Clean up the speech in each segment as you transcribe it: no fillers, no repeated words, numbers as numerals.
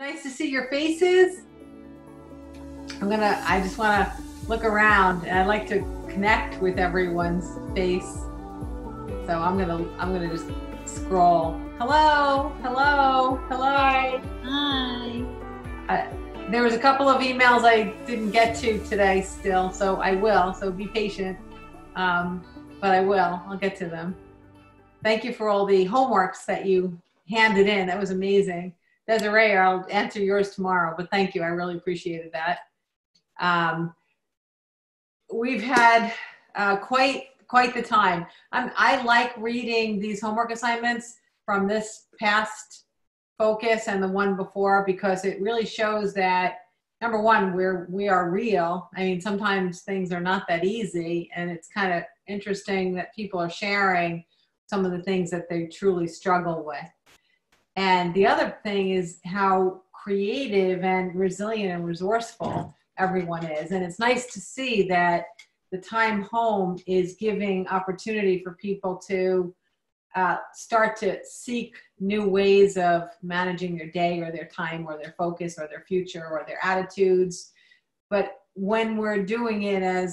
Nice to see your faces. I just want to look around, and I'd like to connect with everyone's face. So I'm gonna just scroll. Hello, hello, hello. Hi. There was a couple of emails I didn't get to today still, so I will, so be patient. But I'll get to them. Thank you for all the homeworks that you handed in. That was amazing. Desiree, I'll answer yours tomorrow, but thank you. I really appreciated that. We've had quite the time. I like reading these homework assignments from this past focus and the one before, because it really shows that, number one, we are real. I mean, sometimes things are not that easy, and it's kind of interesting that people are sharing some of the things that they truly struggle with. And the other thing is how creative and resilient and resourceful everyone is. And it's nice to see that the time home is giving opportunity for people to start to seek new ways of managing their day or their time or their focus or their future or their attitudes. But when we're doing it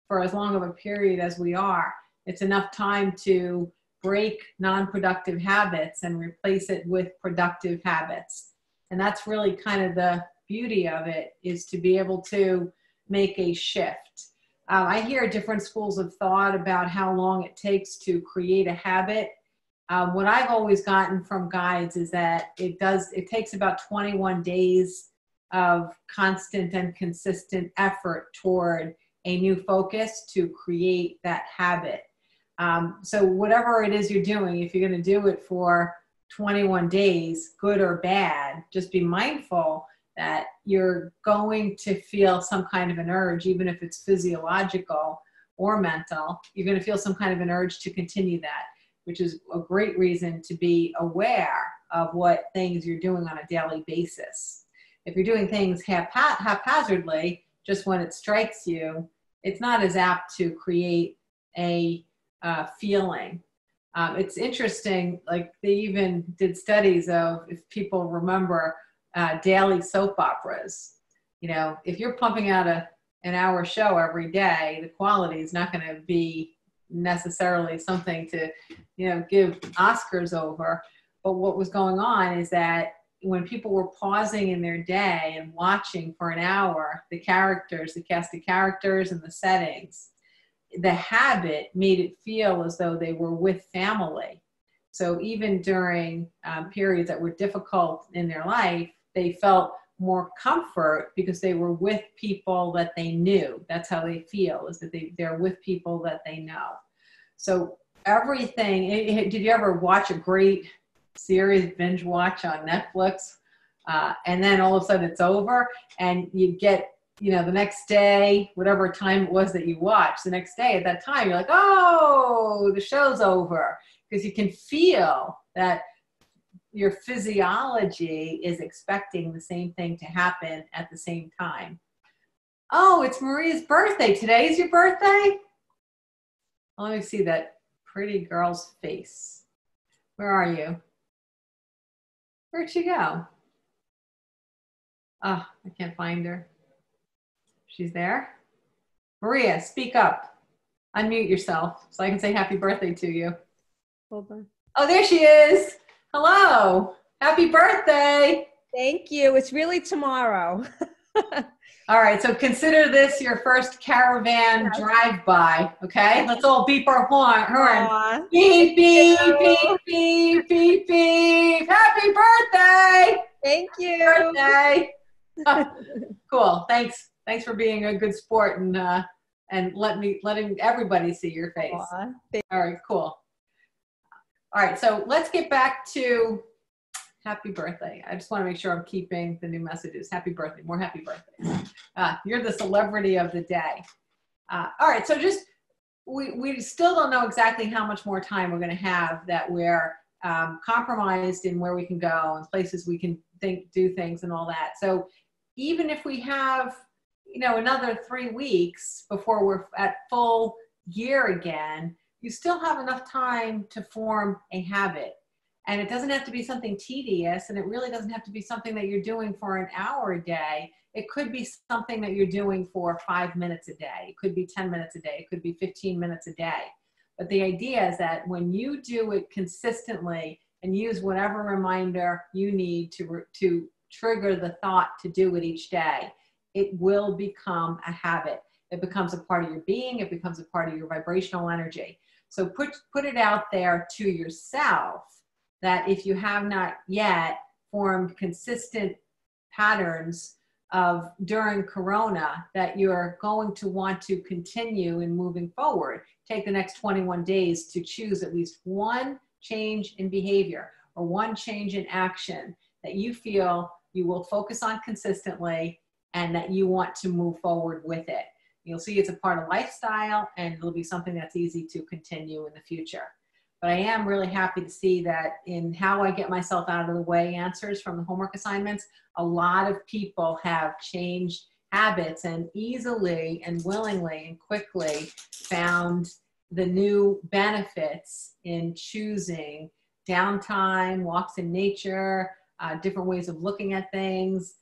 for as long of a period as we are, it's enough time to break non-productive habits and replace it with productive habits. And that's really kind of the beauty of it, is to be able to make a shift. I hear different schools of thought about how long it takes to create a habit. What I've always gotten from guides is that it takes about 21 days of constant and consistent effort toward a new focus to create that habit. So whatever it is you're doing, if you're going to do it for 21 days, good or bad, just be mindful that you're going to feel some kind of an urge, even if it's physiological or mental. You're going to feel some kind of an urge to continue that, which is a great reason to be aware of what things you're doing on a daily basis. If you're doing things haphazardly, just when it strikes you, it's not as apt to create a feeling. It's interesting, like they even did studies of, if people remember, daily soap operas. You know, if you're pumping out an hour show every day, the quality is not going to be necessarily something to, give Oscars over. But what was going on is that when people were pausing in their day and watching for an hour, the characters, the cast of characters and the settings, the habit made it feel as though they were with family. So even during periods that were difficult in their life, they felt more comfort because they were with people that they knew. That's how they feel, is that they're with people that they know. So everything, did you ever watch a great series, binge watch on Netflix, and then all of a sudden it's over, and you get, the next day, whatever time it was that you watched, the next day at that time, you're like, oh, the show's over, because you can feel that your physiology is expecting the same thing to happen at the same time. Oh, it's Maria's birthday. Today's your birthday? Let me see that pretty girl's face. Where are you? Where'd she go? Oh, I can't find her. She's there. Maria, speak up. Unmute yourself so I can say happy birthday to you. Hold on. Oh, there she is. Hello. Happy birthday. Thank you. It's really tomorrow. All right. So consider this your first caravan drive-by. Okay. Let's all beep our horn. Beep, beep, beep, beep, beep, beep. Happy birthday. Thank you. Birthday. Cool. Thanks for being a good sport and letting everybody see your face. All right, cool. All right, so let's get back to happy birthday. I just want to make sure I'm keeping the new messages. Happy birthday, more happy birthdays. You're the celebrity of the day. All right, so just we still don't know exactly how much more time we're going to have that we're compromised in where we can go and places we can do things and all that. So even if we have another 3 weeks before we're at full gear again, you still have enough time to form a habit. And it doesn't have to be something tedious, and it really doesn't have to be something that you're doing for an hour a day. It could be something that you're doing for 5 minutes a day. It could be 10 minutes a day. It could be 15 minutes a day. But the idea is that when you do it consistently and use whatever reminder you need to trigger the thought to do it each day, it will become a habit. It becomes a part of your being. It becomes a part of your vibrational energy. So put it out there to yourself that if you have not yet formed consistent patterns of during Corona, that you're going to want to continue in moving forward. Take the next 21 days to choose at least one change in behavior or one change in action that you feel you will focus on consistently and that you want to move forward with it. You'll see it's a part of lifestyle, and it'll be something that's easy to continue in the future. But I am really happy to see that in how I get myself out of the way answers from the homework assignments, a lot of people have changed habits and easily and willingly and quickly found the new benefits in choosing downtime, walks in nature, different ways of looking at things,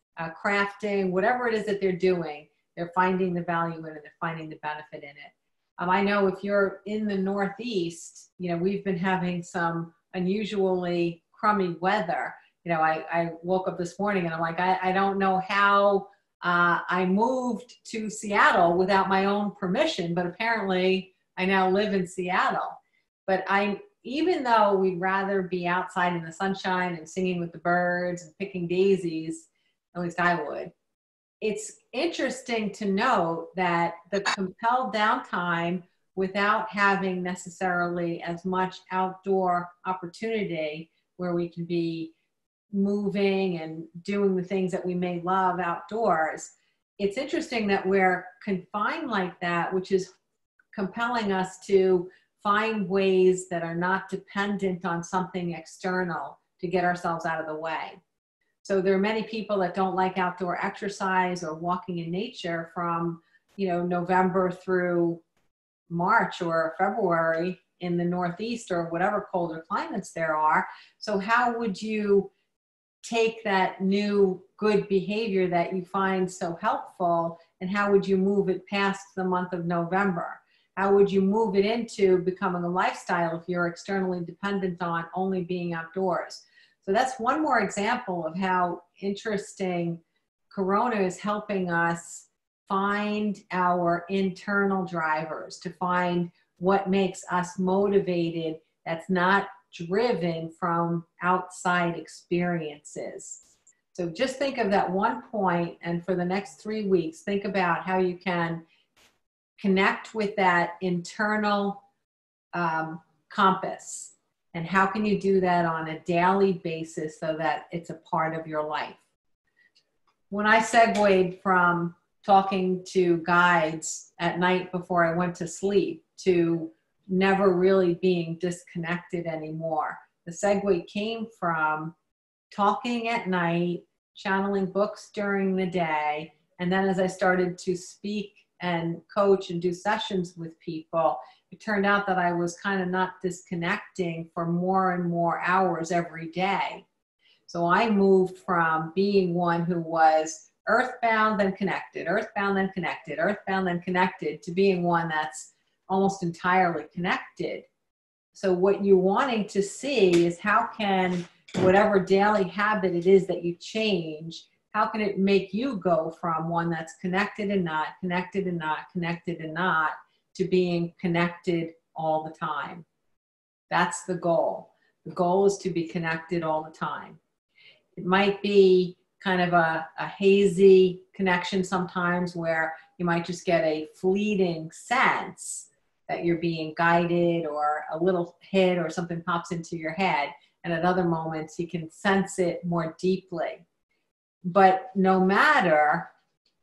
crafting, whatever it is that they're doing, they're finding the value in it, they're finding the benefit in it. I know if you're in the Northeast, we've been having some unusually crummy weather. I woke up this morning and I'm like, I don't know how I moved to Seattle without my own permission, but apparently I now live in Seattle. But even though we'd rather be outside in the sunshine and singing with the birds and picking daisies, at least I would, it's interesting to note that the compelled downtime without having necessarily as much outdoor opportunity where we can be moving and doing the things that we may love outdoors, it's interesting that we're confined like that, which is compelling us to find ways that are not dependent on something external to get ourselves out of the way. So there are many people that don't like outdoor exercise or walking in nature from, November through March or February in the Northeast or whatever colder climates there are. So how would you take that new good behavior that you find so helpful, and how would you move it past the month of November? How would you move it into becoming a lifestyle if you're externally dependent on only being outdoors? So that's one more example of how interesting Corona is helping us find our internal drivers, to find what makes us motivated that's not driven from outside experiences. So just think of that one point, and for the next 3 weeks, think about how you can connect with that internal compass. And how can you do that on a daily basis so that it's a part of your life? When I segued from talking to guides at night before I went to sleep to never really being disconnected anymore, the segue came from talking at night, channeling books during the day, and then as I started to speak and coach and do sessions with people, it turned out that I was kind of not disconnecting for more and more hours every day. So I moved from being one who was earthbound, then connected, earthbound, then connected, earthbound, then connected, to being one that's almost entirely connected. So what you're wanting to see is how can whatever daily habit it is that you change, how can it make you go from one that's connected and not, connected and not, connected and not, to being connected all the time? That's the goal. The goal is to be connected all the time. It might be kind of a hazy connection sometimes where you might just get a fleeting sense that you're being guided, or a little hit or something pops into your head. And at other moments you can sense it more deeply. But no matter,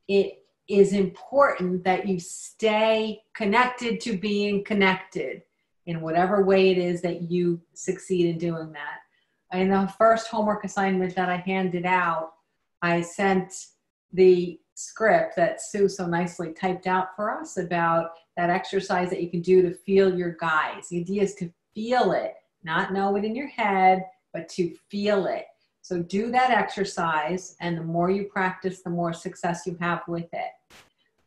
it is important that you stay connected to being connected in whatever way it is that you succeed in doing that. In the first homework assignment that I handed out, I sent the script that Sue so nicely typed out for us about that exercise that you can do to feel your guides. The idea is to feel it, not know it in your head, but to feel it. So do that exercise, and the more you practice, the more success you have with it.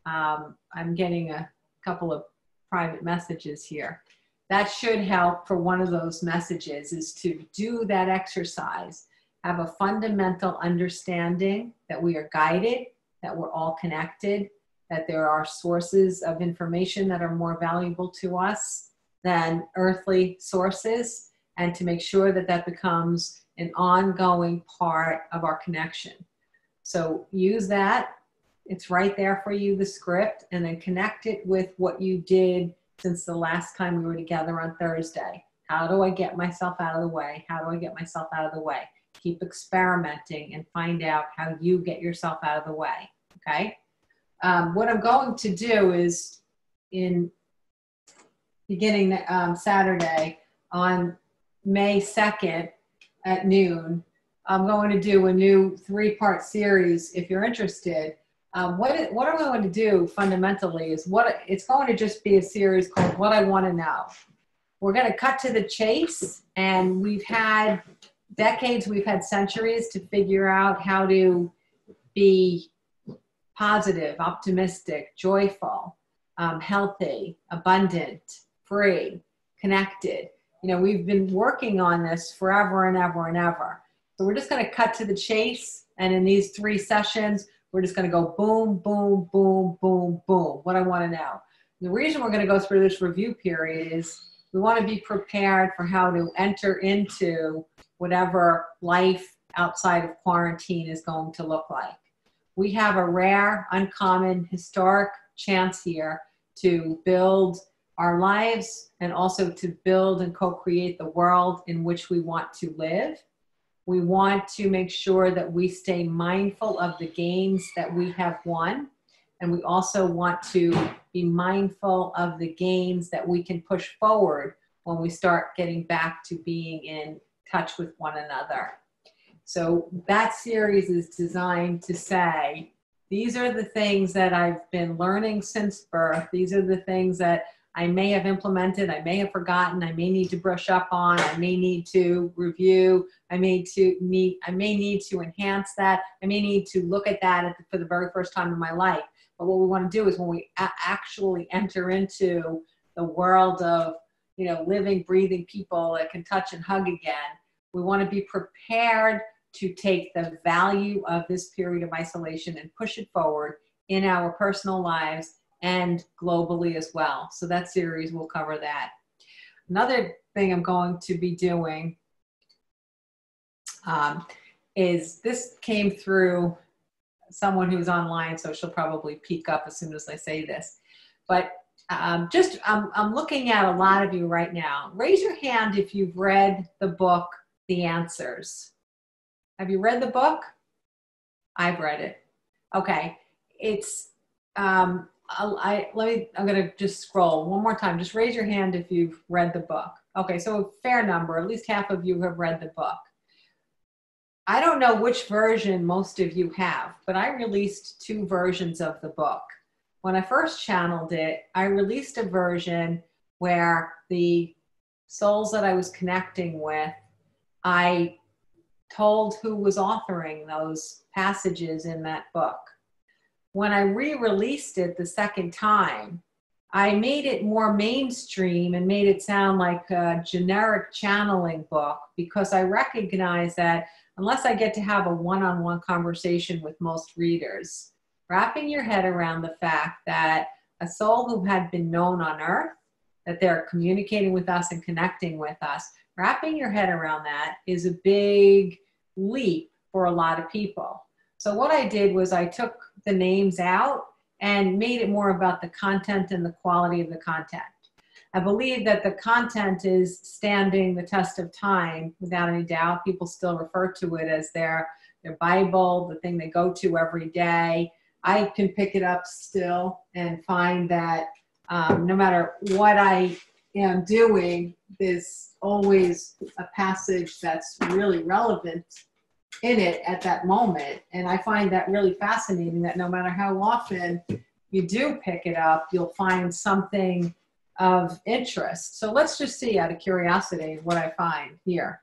I'm getting a couple of private messages here. That should help for one of those messages, is to do that exercise. Have a fundamental understanding that we are guided, that we're all connected, that there are sources of information that are more valuable to us than earthly sources, and to make sure that that becomes an ongoing part of our connection. So use that. It's right there for you, the script, and then connect it with what you did since the last time we were together on Thursday. How do I get myself out of the way? How do I get myself out of the way? Keep experimenting and find out how you get yourself out of the way, okay? What I'm going to do is, in beginning Saturday on May 2nd at noon, I'm going to do a new 3-part series if you're interested. What I'm going to do fundamentally is it's going to just be a series called What I Want to Know. We're going to cut to the chase, and we've had decades, we've had centuries to figure out how to be positive, optimistic, joyful, healthy, abundant, free, connected. You know, we've been working on this forever and ever and ever. So we're just going to cut to the chase. And in these 3 sessions, we're just going to go boom, boom, boom, boom, boom. What I want to know. The reason we're going to go through this review period is we want to be prepared for how to enter into whatever life outside of quarantine is going to look like. We have a rare, uncommon, historic chance here to build our lives, and also to build and co-create the world in which we want to live. We want to make sure that we stay mindful of the gains that we have won. And we also want to be mindful of the gains that we can push forward when we start getting back to being in touch with one another. So that series is designed to say, these are the things that I've been learning since birth. These are the things that I may have implemented, I may have forgotten, I may need to brush up on, I may need to review, I may need to enhance that, I may need to look at that for the very first time in my life. But what we want to do is, when we actually enter into the world of, you know, living, breathing people that can touch and hug again, we want to be prepared to take the value of this period of isolation and push it forward in our personal lives and globally as well. So that series will cover that. Another thing I'm going to be doing is, this came through someone who's online, so she'll probably peek up as soon as I say this. But I'm looking at a lot of you right now. Raise your hand if you've read the book, The Answers. Have you read the book? I've read it. Okay. It's, I'm going to just scroll one more time. Just raise your hand if you've read the book. Okay, so a fair number, at least half of you have read the book. I don't know which version most of you have, but I released 2 versions of the book. When I first channeled it, I released a version where the souls that I was connecting with, I told who was authoring those passages in that book. When I re-released it the second time, I made it more mainstream and made it sound like a generic channeling book, because I recognize that unless I get to have a one-on-one conversation with most readers, wrapping your head around the fact that a soul who had been known on earth, that they're communicating with us and connecting with us, wrapping your head around that is a big leap for a lot of people. So what I did was I took the names out and made it more about the content and the quality of the content. I believe that the content is standing the test of time without any doubt. People still refer to it as their Bible, the thing they go to every day. I can pick it up still and find that no matter what I am doing, there's always a passage that's really relevant in it at that moment. And I find that really fascinating, that no matter how often you do pick it up, you'll find something of interest. So let's just see, out of curiosity, what I find here.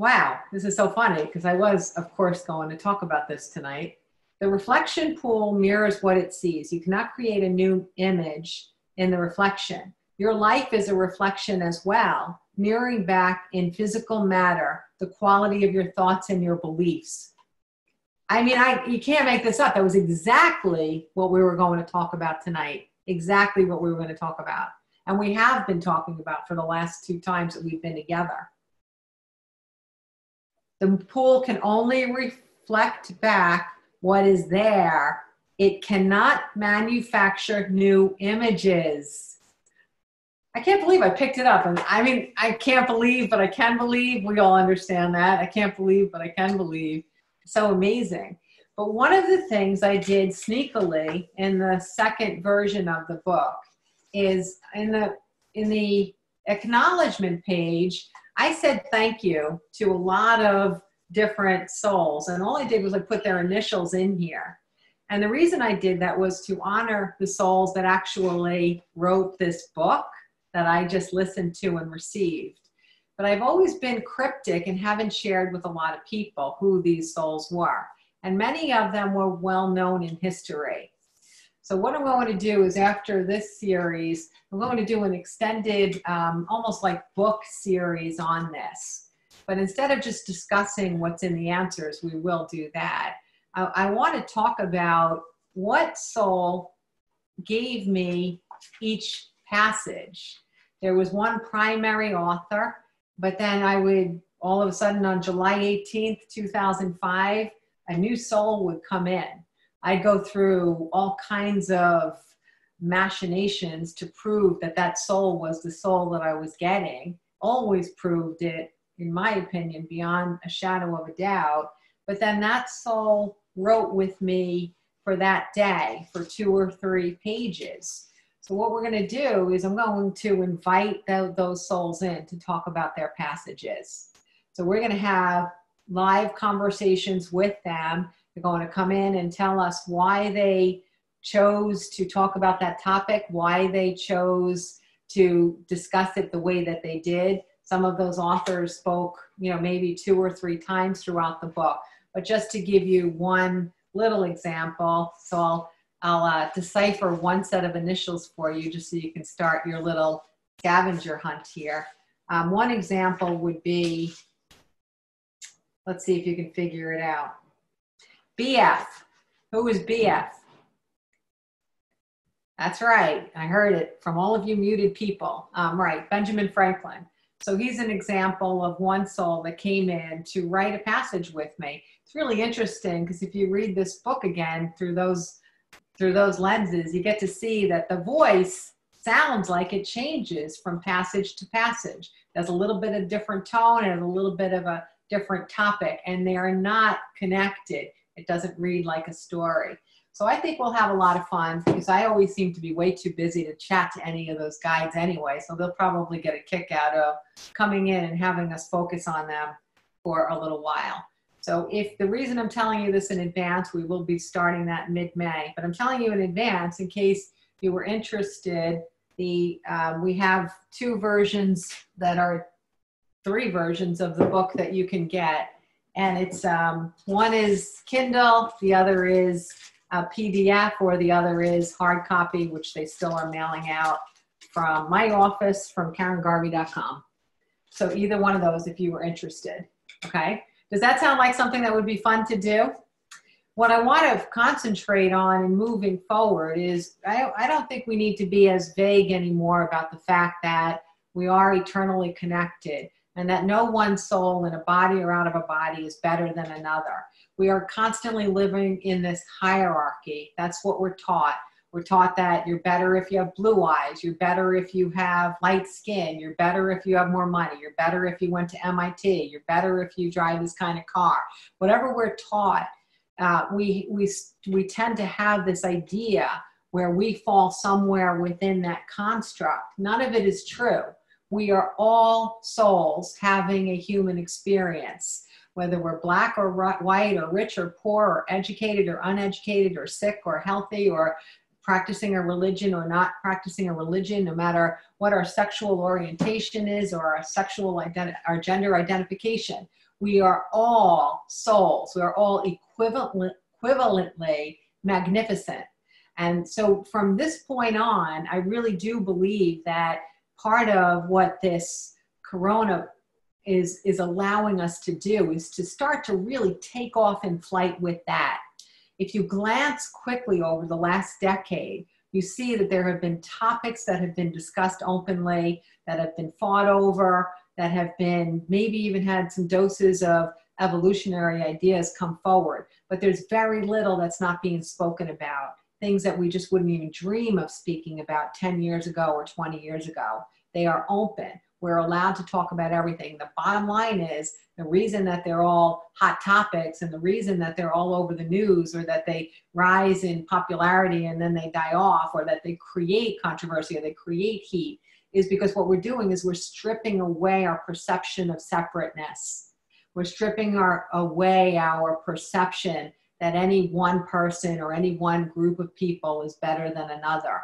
wow, this is so funny because I was, of course, going to talk about this tonight. The reflection pool mirrors what it sees. You cannot create a new image in the reflection. Your life is a reflection as well, mirroring back in physical matter the quality of your thoughts and your beliefs. I mean, you can't make this up. That was exactly what we were going to talk about tonight. Exactly what we were going to talk about. And we have been talking about for the last 2 times that we've been together. The pool can only reflect back what is there. It cannot manufacture new images. I can't believe I picked it up. And I mean, I can't believe, but I can believe. We all understand that. I can't believe, but I can believe. So amazing. But one of the things I did sneakily in the second version of the book is in the acknowledgement page, I said thank you to a lot of different souls. And all I did was I put their initials in here. And the reason I did that was to honor the souls that actually wrote this book that I just listened to and received. But I've always been cryptic and haven't shared with a lot of people who these souls were. And many of them were well known in history. So what I'm going to do is after this series, I'm going to do an extended, almost like book series on this. But instead of just discussing what's in the answers, we will do that. I want to talk about what soul gave me each passage. There was one primary author, but then I would, all of a sudden on July 18th, 2005, a new soul would come in. I'd go through all kinds of machinations to prove that that soul was the soul that I was getting. Always proved it, in my opinion, beyond a shadow of a doubt. But then that soul wrote with me for that day for 2 or 3 pages. So what we're going to do is I'm going to invite those souls in to talk about their passages. So we're going to have live conversations with them. They're going to come in and tell us why they chose to talk about that topic, why they chose to discuss it the way that they did. Some of those authors spoke, maybe 2 or 3 times throughout the book. But just to give you one little example, so I'll decipher one set of initials for you just so you can start your little scavenger hunt here. One example would be, let's see if you can figure it out. BF. Who is BF? That's right. I heard it from all of you muted people. Right, Benjamin Franklin. So he's an example of one soul that came in to write a passage with me. It's really interesting because if you read this book again through those lenses, you get to see that the voice sounds like it changes from passage to passage. There's a little bit of different tone and a little bit of a different topic, and they are not connected. It doesn't read like a story. So I think we'll have a lot of fun because I always seem to be way too busy to chat to any of those guides anyway. So they'll probably get a kick out of coming in and having us focus on them for a little while. So if the reason I'm telling you this in advance, we will be starting that mid-May, but I'm telling you in advance in case you were interested. We have 2 versions that are 3 versions of the book that you can get. And it's one is Kindle, the other is PDF, or the other is hard copy, which they still are mailing out from my office from KarenGarvey.com. So either one of those if you were interested, okay? Does that sound like something that would be fun to do? What I want to concentrate on in moving forward is I don't think we need to be as vague anymore about the fact that we are eternally connected and that no one soul in a body or out of a body is better than another. We are constantly living in this hierarchy. That's what we're taught. We're taught that you're better if you have blue eyes. You're better if you have light skin. You're better if you have more money. You're better if you went to MIT. You're better if you drive this kind of car. Whatever we're taught, we tend to have this idea where we fall somewhere within that construct. None of it is true. We are all souls having a human experience. Whether we're black or white or rich or poor or educated or uneducated or sick or healthy or practicing a religion or not practicing a religion, no matter what our sexual orientation is or our sexual our gender identification, We are all souls. We are all equivalently magnificent. And so from this point on, I really do believe that part of what this corona is allowing us to do is to start to really take off in flight with that. If you glance quickly over the last decade, you see that there have been topics that have been discussed openly, that have been fought over, that have been maybe even had some doses of evolutionary ideas come forward. But there's very little that's not being spoken about. Things that we just wouldn't even dream of speaking about 10 years ago or 20 years ago. They are open. We're allowed to talk about everything. The bottom line is the reason that they're all hot topics and the reason that they're all over the news, or that they rise in popularity and then they die off, or that they create controversy or they create heat, is because what we're doing is we're stripping away our perception of separateness. We're stripping away our perception that any one person or any one group of people is better than another.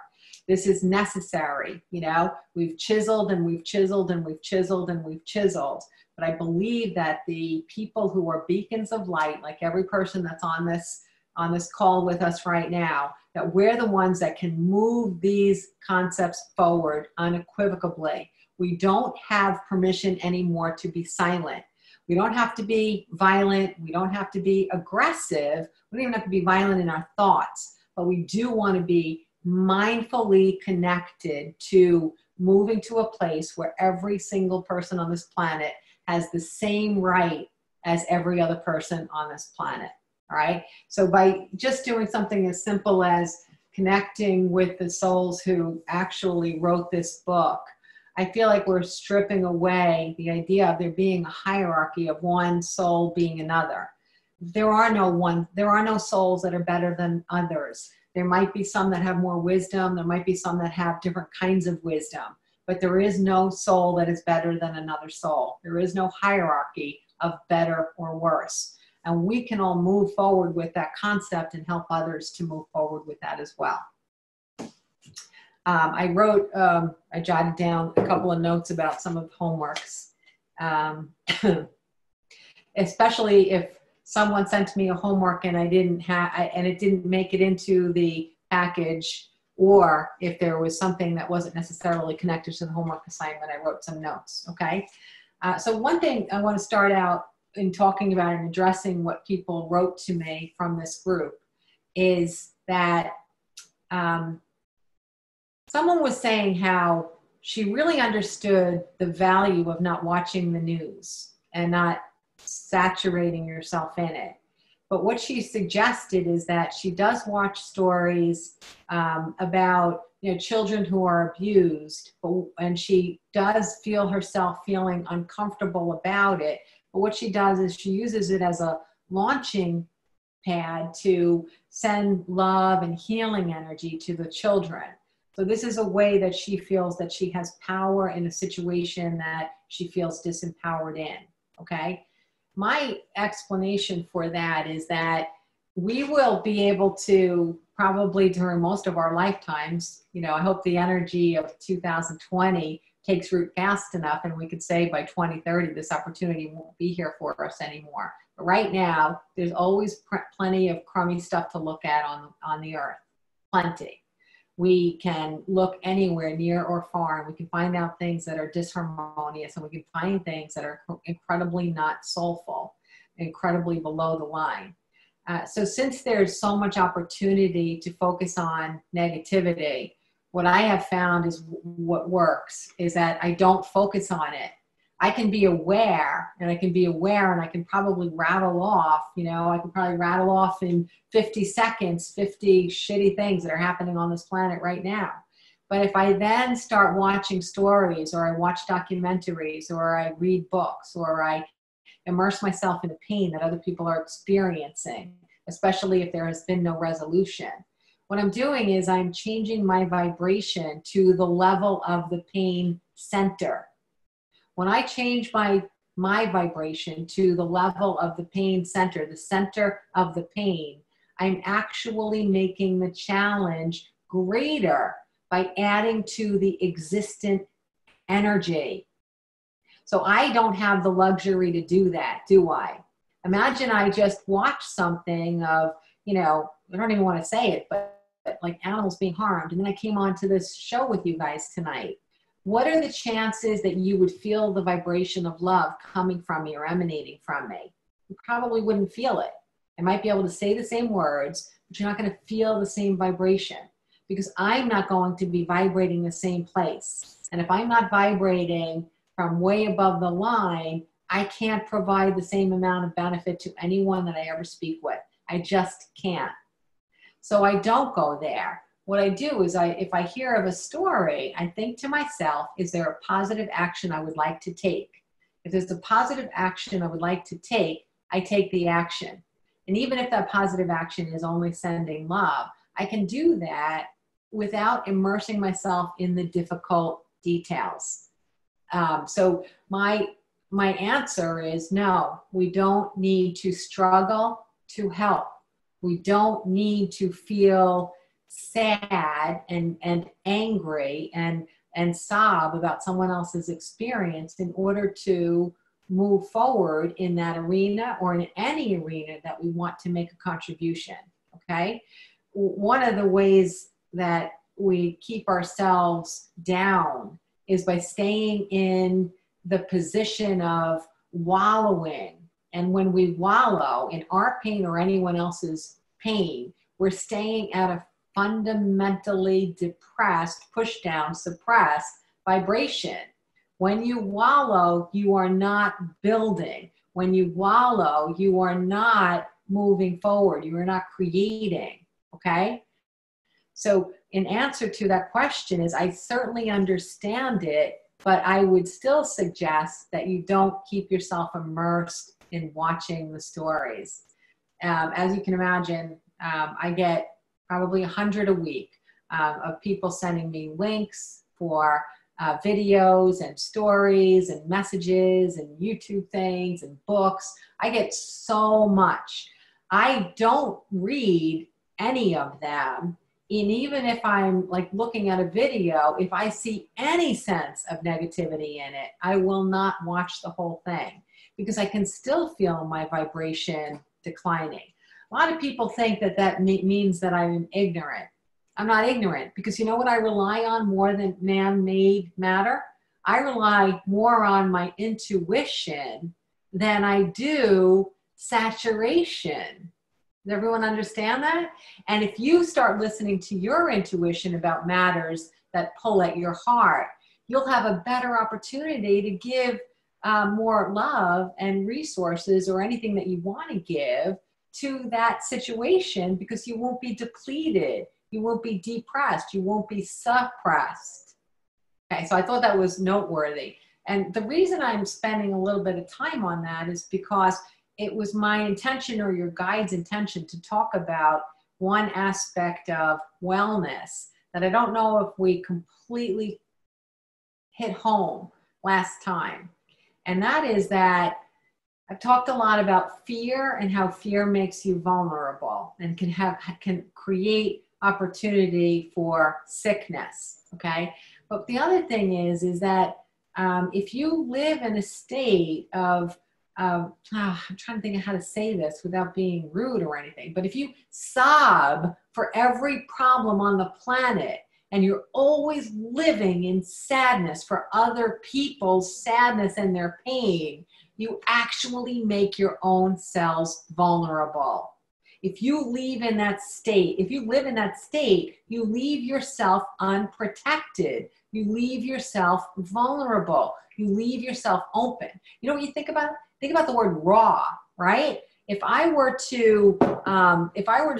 This is necessary. You know, we've chiseled and we've chiseled and we've chiseled and we've chiseled. But I believe that the people who are beacons of light, like every person that's on this call with us right now, that we're the ones that can move these concepts forward unequivocally. We don't have permission anymore to be silent. We don't have to be violent. We don't have to be aggressive. We don't even have to be violent in our thoughts, but we do want to be mindfully connected to moving to a place where every single person on this planet has the same right as every other person on this planet. All right. So by just doing something as simple as connecting with the souls who actually wrote this book, I feel like we're stripping away the idea of there being a hierarchy of one soul being another. There are no souls that are better than others. There might be some that have more wisdom. There might be some that have different kinds of wisdom, but there is no soul that is better than another soul. There is no hierarchy of better or worse. And we can all move forward with that concept and help others to move forward with that as well. I jotted down a couple of notes about some of the homeworks, especially if someone sent me a homework and it didn't make it into the package, or if there was something that wasn't necessarily connected to the homework assignment, I wrote some notes, okay? So one thing I want to start out in talking about and addressing what people wrote to me from this group is that someone was saying how she really understood the value of not watching the news and not saturating yourself in it. But what she suggested is that she does watch stories about children who are abused, and she does feel herself feeling uncomfortable about it. But what she does is she uses it as a launching pad to send love and healing energy to the children. So this is a way that she feels that she has power in a situation that she feels disempowered in, okay? My explanation for that is that we will be able to probably during most of our lifetimes, I hope the energy of 2020 takes root fast enough and we could say by 2030, this opportunity won't be here for us anymore. But right now, there's always plenty of crummy stuff to look at on the earth, plenty. We can look anywhere near or far and we can find out things that are disharmonious, and we can find things that are incredibly not soulful, incredibly below the line. So since there's so much opportunity to focus on negativity, what I have found is what works is that I don't focus on it. I can be aware and I can probably rattle off, I can probably rattle off in 50 seconds, 50 shitty things that are happening on this planet right now. But if I then start watching stories, or I watch documentaries, or I read books, or I immerse myself in the pain that other people are experiencing, especially if there has been no resolution, what I'm doing is I'm changing my vibration to the level of the pain center. When I change my vibration to the level of the pain center, the center of the pain, I'm actually making the challenge greater by adding to the existent energy. So I don't have the luxury to do that, do I? Imagine I just watched something of, you know, I don't even want to say it, but like animals being harmed. And then I came on to this show with you guys tonight. What are the chances that you would feel the vibration of love coming from me or emanating from me? You probably wouldn't feel it. I might be able to say the same words, but you're not going to feel the same vibration because I'm not going to be vibrating the same place. And if I'm not vibrating from way above the line, I can't provide the same amount of benefit to anyone that I ever speak with. I just can't. So I don't go there. What I do is if I hear of a story, I think to myself, is there a positive action I would like to take? If there's a positive action I would like to take, I take the action. And even if that positive action is only sending love, I can do that without immersing myself in the difficult details. So my answer is no, we don't need to struggle to help. We don't need to feel sad and angry and sob about someone else's experience in order to move forward in that arena or in any arena that we want to make a contribution, okay? One of the ways that we keep ourselves down is by staying in the position of wallowing. And when we wallow in our pain or anyone else's pain, we're staying at a fundamentally depressed, pushed down, suppressed vibration. When you wallow, you are not building. When you wallow, you are not moving forward. You are not creating, okay? So in answer to that question is I certainly understand it, but I would still suggest that you don't keep yourself immersed in watching the stories. As you can imagine, I get probably 100 a week of people sending me links for videos and stories and messages and YouTube things and books. I get so much. I don't read any of them. And even if I'm like looking at a video, if I see any sense of negativity in it, I will not watch the whole thing because I can still feel my vibration declining. A lot of people think that that means that I'm ignorant. I'm not ignorant because you know what I rely on more than man-made matter? I rely more on my intuition than I do saturation. Does everyone understand that? And if you start listening to your intuition about matters that pull at your heart, you'll have a better opportunity to give more love and resources or anything that you want to give to that situation because you won't be depleted. You won't be depressed. You won't be suppressed. Okay, so I thought that was noteworthy. And the reason I'm spending a little bit of time on that is because it was my intention or your guide's intention to talk about one aspect of wellness that I don't know if we completely hit home last time. And that is that I've talked a lot about fear and how fear makes you vulnerable and can create opportunity for sickness, okay? But the other thing is that if you live in a state of I'm trying to think of how to say this without being rude or anything, but if you sob for every problem on the planet and you're always living in sadness for other people's sadness and their pain, you actually make your own selves vulnerable. If you live in that state, you leave yourself unprotected. You leave yourself vulnerable. You leave yourself open. You know what you think about? Think about the word raw, right? If I were to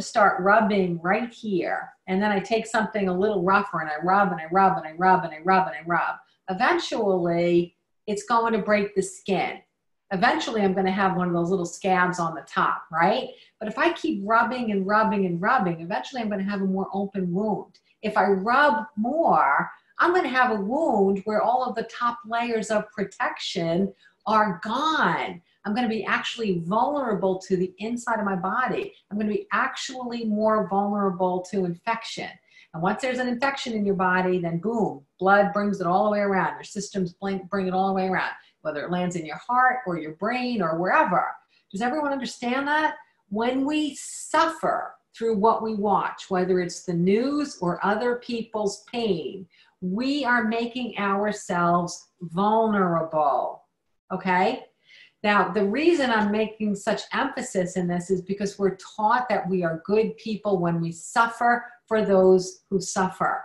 start rubbing right here, and then I take something a little rougher and I rub and I rub and I rub and I rub and I rub, eventually it's going to break the skin. Eventually I'm going to have one of those little scabs on the top, right? But if I keep rubbing and rubbing and rubbing, eventually I'm going to have a more open wound. If I rub more, I'm going to have a wound where all of the top layers of protection are gone. I'm going to be actually vulnerable to the inside of my body. I'm going to be actually more vulnerable to infection. And once there's an infection in your body, then boom, blood brings it all the way around. Your systems bring it all the way around. whether it lands in your heart or your brain or wherever. Does everyone understand that? When we suffer through what we watch, whether it's the news or other people's pain, we are making ourselves vulnerable, okay? Now, the reason I'm making such emphasis in this is because we're taught that we are good people when we suffer for those who suffer.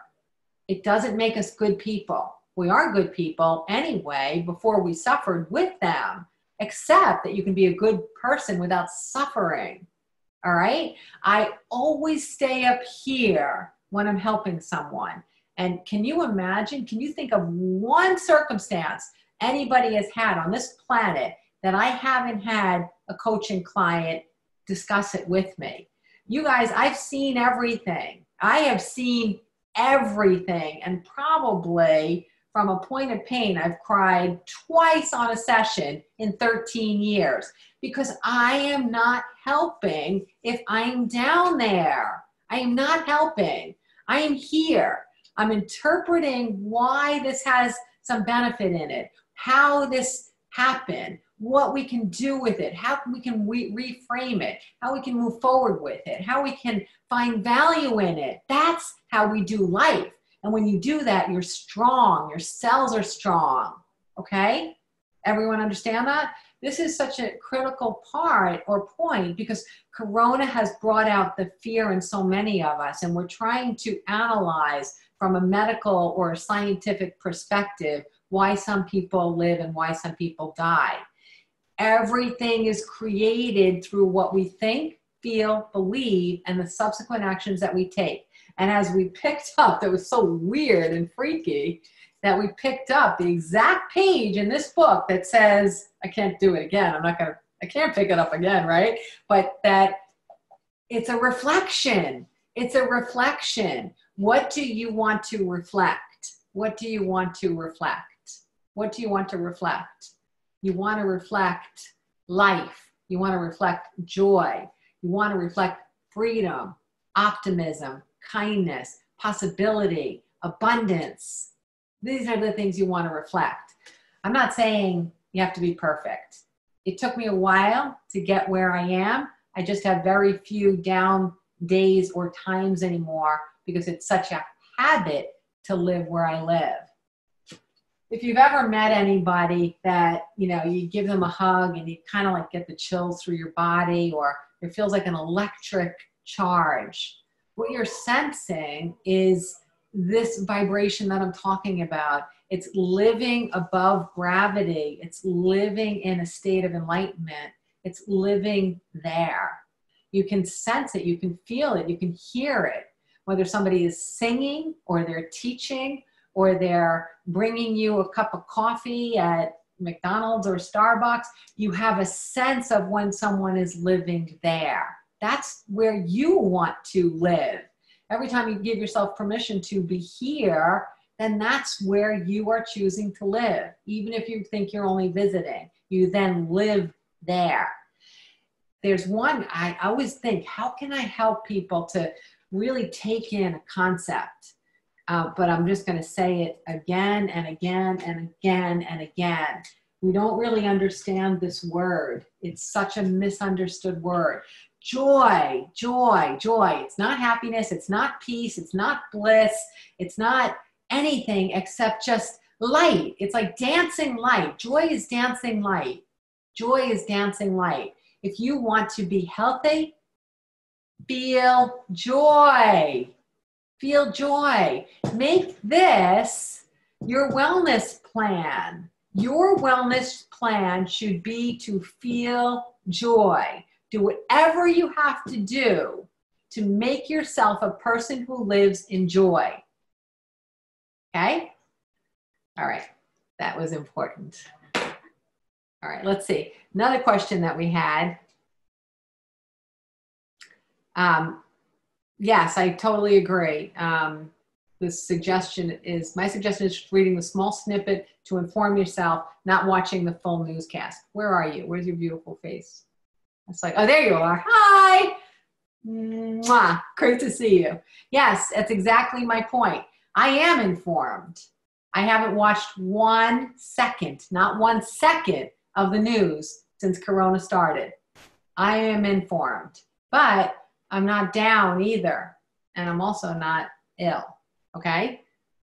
It doesn't make us good people. We are good people anyway before we suffered with them, except that you can be a good person without suffering, all right? I always stay up here when I'm helping someone. And can you imagine, can you think of one circumstance anybody has had on this planet that I haven't had a coaching client discuss it with me? You guys, I've seen everything. I have seen everything. And probably from a point of pain, I've cried twice on a session in 13 years because I am not helping if I'm down there. I am not helping. I am here. I'm interpreting why this has some benefit in it, how this happened, what we can do with it, how we can reframe it, how we can move forward with it, how we can find value in it. That's how we do life. And when you do that, you're strong. Your cells are strong. Okay? Everyone understand that? This is such a critical part or point because Corona has brought out the fear in so many of us, and we're trying to analyze from a medical or a scientific perspective why some people live and why some people die. Everything is created through what we think, feel, believe, and the subsequent actions that we take. And as we picked up, that was so weird and freaky, that we picked up the exact page in this book that says, I can't do it again. I can't pick it up again, right? But that it's a reflection. It's a reflection. What do you want to reflect? What do you want to reflect? What do you want to reflect? You want to reflect life. You want to reflect joy. You want to reflect freedom, optimism, kindness, possibility, abundance. These are the things you want to reflect. I'm not saying you have to be perfect. It took me a while to get where I am. I just have very few down days or times anymore because it's such a habit to live where I live. If you've ever met anybody that, you know, you give them a hug and you kind of like get the chills through your body, or it feels like an electric charge, what you're sensing is this vibration that I'm talking about. It's living above gravity. It's living in a state of enlightenment. It's living there. You can sense it. You can feel it. You can hear it. Whether somebody is singing or they're teaching or they're bringing you a cup of coffee at McDonald's or Starbucks, you have a sense of when someone is living there. That's where you want to live. Every time you give yourself permission to be here, then that's where you are choosing to live. Even if you think you're only visiting, you then live there. There's one, I always think, how can I help people to really take in a concept? But I'm just going to say it again and again and again and again. We don't really understand this word. It's such a misunderstood word. Joy, joy, joy. It's not happiness. It's not peace. It's not bliss. It's not anything except just light. It's like dancing light. Joy is dancing light. Joy is dancing light. If you want to be healthy, feel joy. Feel joy. Make this your wellness plan. Your wellness plan should be to feel joy. Do whatever you have to do to make yourself a person who lives in joy. Okay? All right. That was important. All right, let's see. Another question that we had. Yes, I totally agree. My suggestion is reading the small snippet to inform yourself, not watching the full newscast. Where are you? Where's your beautiful face? It's like, oh, there you are. Hi. Mwah. Great to see you. Yes, that's exactly my point. I am informed. I haven't watched 1 second, not 1 second of the news since Corona started. I am informed, but I'm not down either. And I'm also not ill. Okay.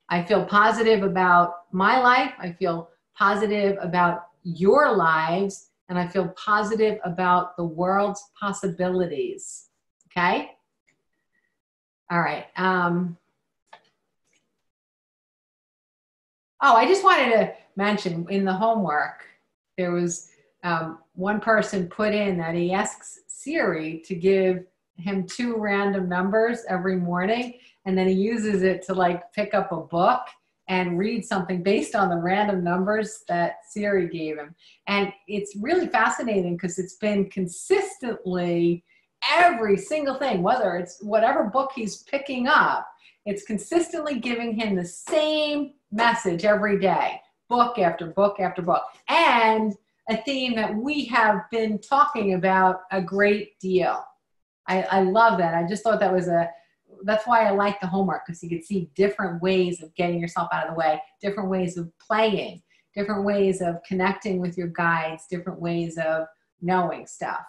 I feel positive about my life. I feel positive about your lives. And I feel positive about the world's possibilities. Okay. All right. Oh, I just wanted to mention in the homework, there was one person put in that he asks Siri to give him 2 random numbers every morning, and then he uses it to like pick up a book and read something based on the random numbers that Siri gave him. And it's really fascinating because it's been consistently every single thing, whether it's whatever book he's picking up, it's consistently giving him the same message every day, book after book after book, and a theme that we have been talking about a great deal. I love that. I just thought that was that's why I like the homework, because you could see different ways of getting yourself out of the way, different ways of playing, different ways of connecting with your guides, different ways of knowing stuff.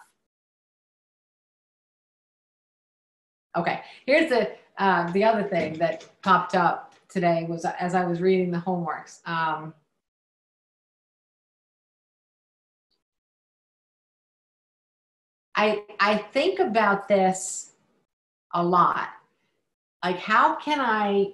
Okay, here's the other thing that popped up today was as I was reading the homeworks. I think about this a lot. Like, how can I,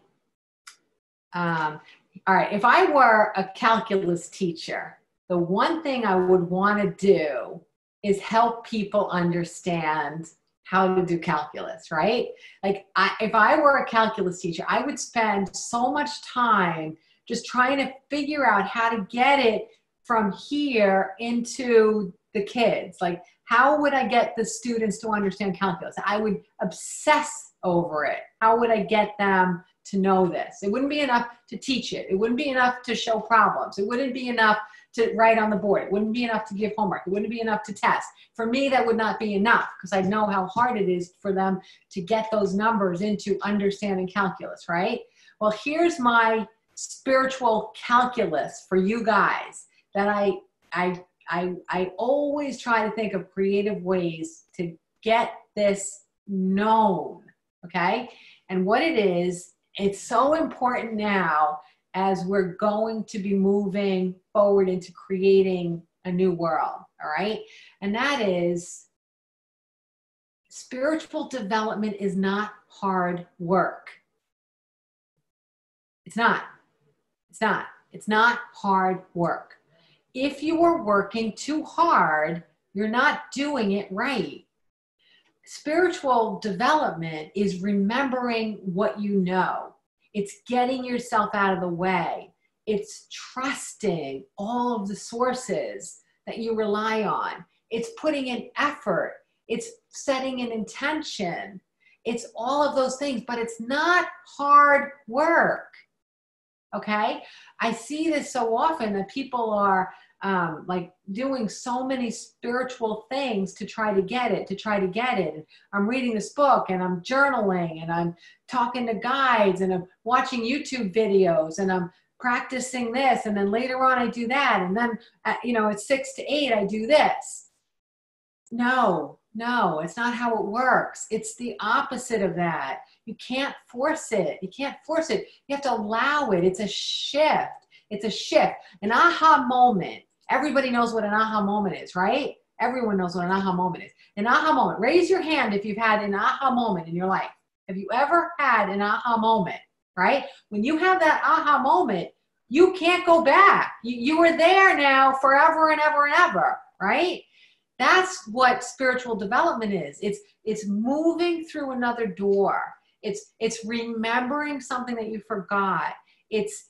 all right, if I were a calculus teacher, the one thing I would want to do is help people understand how to do calculus, right? Like, if I were a calculus teacher, I would spend so much time just trying to figure out how to get it from here into the kids. Like, how would I get the students to understand calculus? I would obsess over it. How would I get them to know this? It wouldn't be enough to teach it. It wouldn't be enough to show problems. It wouldn't be enough to write on the board. It wouldn't be enough to give homework. It wouldn't be enough to test. For me, that would not be enough, because I know how hard it is for them to get those numbers into understanding calculus, right? Well, here's my spiritual calculus for you guys that I always try to think of creative ways to get this known, okay? And what it is, it's so important now as we're going to be moving forward into creating a new world, all right? And that is, spiritual development is not hard work. It's not. It's not. It's not hard work. If you are working too hard, you're not doing it right. Spiritual development is remembering what you know. It's getting yourself out of the way. It's trusting all of the sources that you rely on. It's putting in effort. It's setting an intention. It's all of those things, but it's not hard work. Okay? I see this so often that people are like doing so many spiritual things to try to get it, And I'm reading this book and I'm journaling and I'm talking to guides and I'm watching YouTube videos and I'm practicing this. And then later on I do that. And then, at 6 to 8, I do this. No, it's not how it works. It's the opposite of that. You can't force it. You have to allow it. It's a shift. An aha moment. Everybody knows what an aha moment is, right? Everyone knows what an aha moment is. An aha moment. Raise your hand if you've had an aha moment in your life. Have you ever had an aha moment, right? When you have that aha moment, you can't go back. You are there now forever and ever and ever, right? That's what spiritual development is. It's moving through another door. It's remembering something that you forgot. It's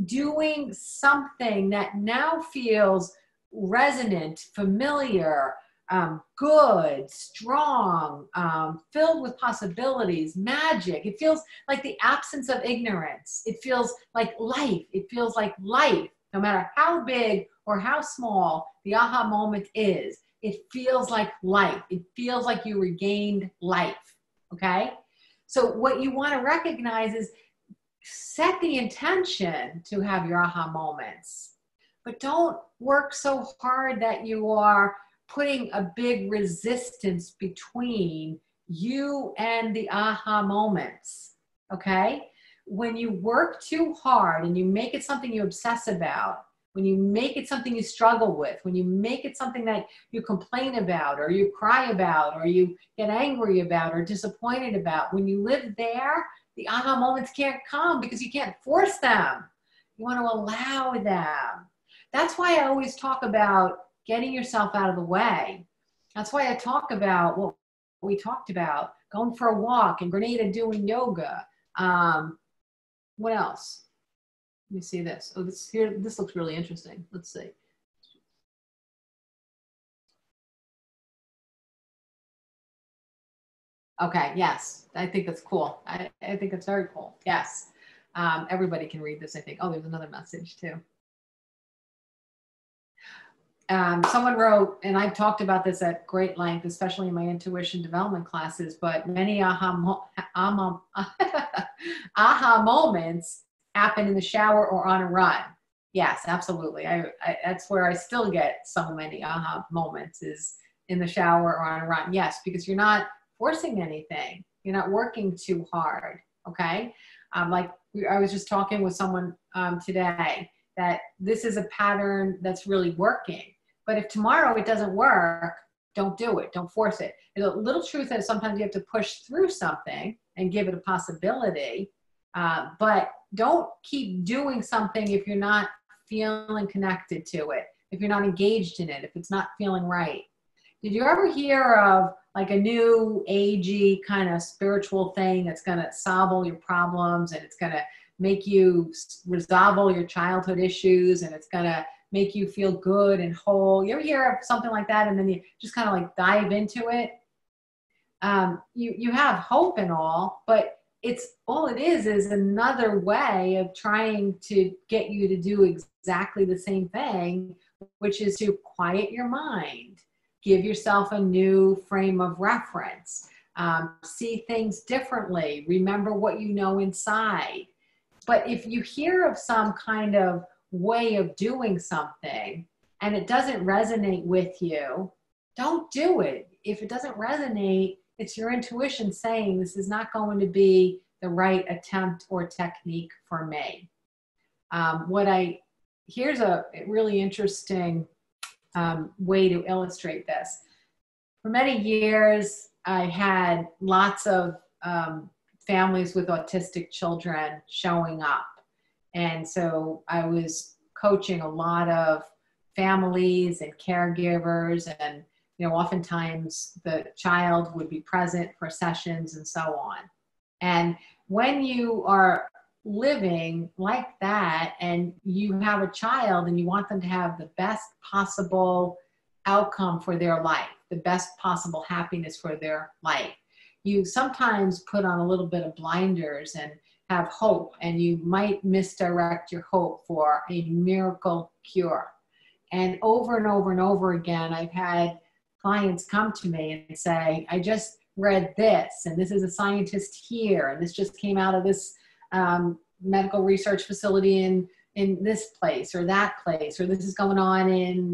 doing something that now feels resonant, familiar, good, strong, filled with possibilities, magic. It feels like the absence of ignorance. It feels like life. No matter how big or how small the aha moment is, it feels like life. It feels like you regained life, okay? So what you want to recognize is set the intention to have your aha moments, but don't work so hard that you are putting a big resistance between you and the aha moments, okay? When you work too hard and you make it something you obsess about, when you make it something you struggle with, when you make it something that you complain about or you cry about or you get angry about or disappointed about, when you live there, the aha moments can't come because you can't force them. You want to allow them. That's why I always talk about getting yourself out of the way. That's why I talk about what we talked about, going for a walk and Grenada doing yoga. What else? Let me see this. Oh, this looks really interesting. Let's see. Okay, yes, I think that's cool. I think it's very cool. Yes. Everybody can read this, I think. Oh, there's another message too. Someone wrote, and I've talked about this at great length, especially in my intuition development classes, but many aha moments happen in the shower or on a run. Yes, absolutely. That's where I still get so many aha moments, is in the shower or on a run. Yes, because you're not forcing anything. You're not working too hard. Okay. Like I was just talking with someone today that this is a pattern that's really working. But if tomorrow it doesn't work, don't do it. Don't force it. The little truth is sometimes you have to push through something and give it a possibility. But don't keep doing something if you're not feeling connected to it, if you're not engaged in it, if it's not feeling right. Did you ever hear of like a new agey kind of spiritual thing that's going to solve all your problems and it's going to make you resolve all your childhood issues and it's going to make you feel good and whole? You ever hear of something like that and then you just kind of like dive into it? You have hope and all, but it's all it is another way of trying to get you to do exactly the same thing, which is to quiet your mind, give yourself a new frame of reference, see things differently, remember what you know inside. But if you hear of some kind of way of doing something and it doesn't resonate with you, don't do it. If it doesn't resonate, it's your intuition saying this is not going to be the right attempt or technique for me. Here's a really interesting way to illustrate this. For many years, I had lots of families with autistic children showing up. And so I was coaching a lot of families and caregivers, and oftentimes the child would be present for sessions and so on. And when you are living like that and you have a child and you want them to have the best possible outcome for their life, the best possible happiness for their life, you sometimes put on a little bit of blinders and have hope, and you might misdirect your hope for a miracle cure. And over and over and over again, I've had clients come to me and say, I just read this, and this is a scientist here, and this just came out of this medical research facility in this place or that place, or this is going on in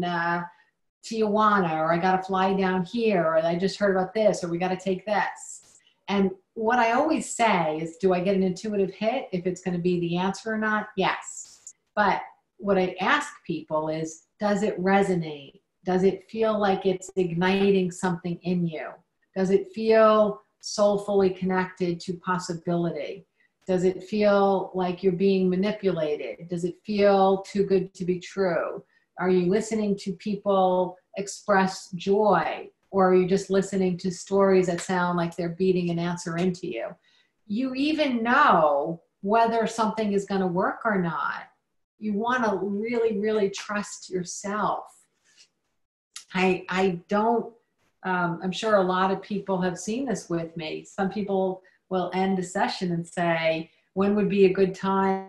Tijuana, or I got to fly down here, or I just heard about this, or we got to take this. And what I always say is, do I get an intuitive hit if it's going to be the answer or not? Yes. But what I ask people is, does it resonate? Does it feel like it's igniting something in you? Does it feel soulfully connected to possibility? Does it feel like you're being manipulated? Does it feel too good to be true? Are you listening to people express joy? Or are you just listening to stories that sound like they're beating an answer into you? You even know whether something is going to work or not. You want to really, really trust yourself. I'm sure a lot of people have seen this with me. Some people will end a session and say, when would be a good time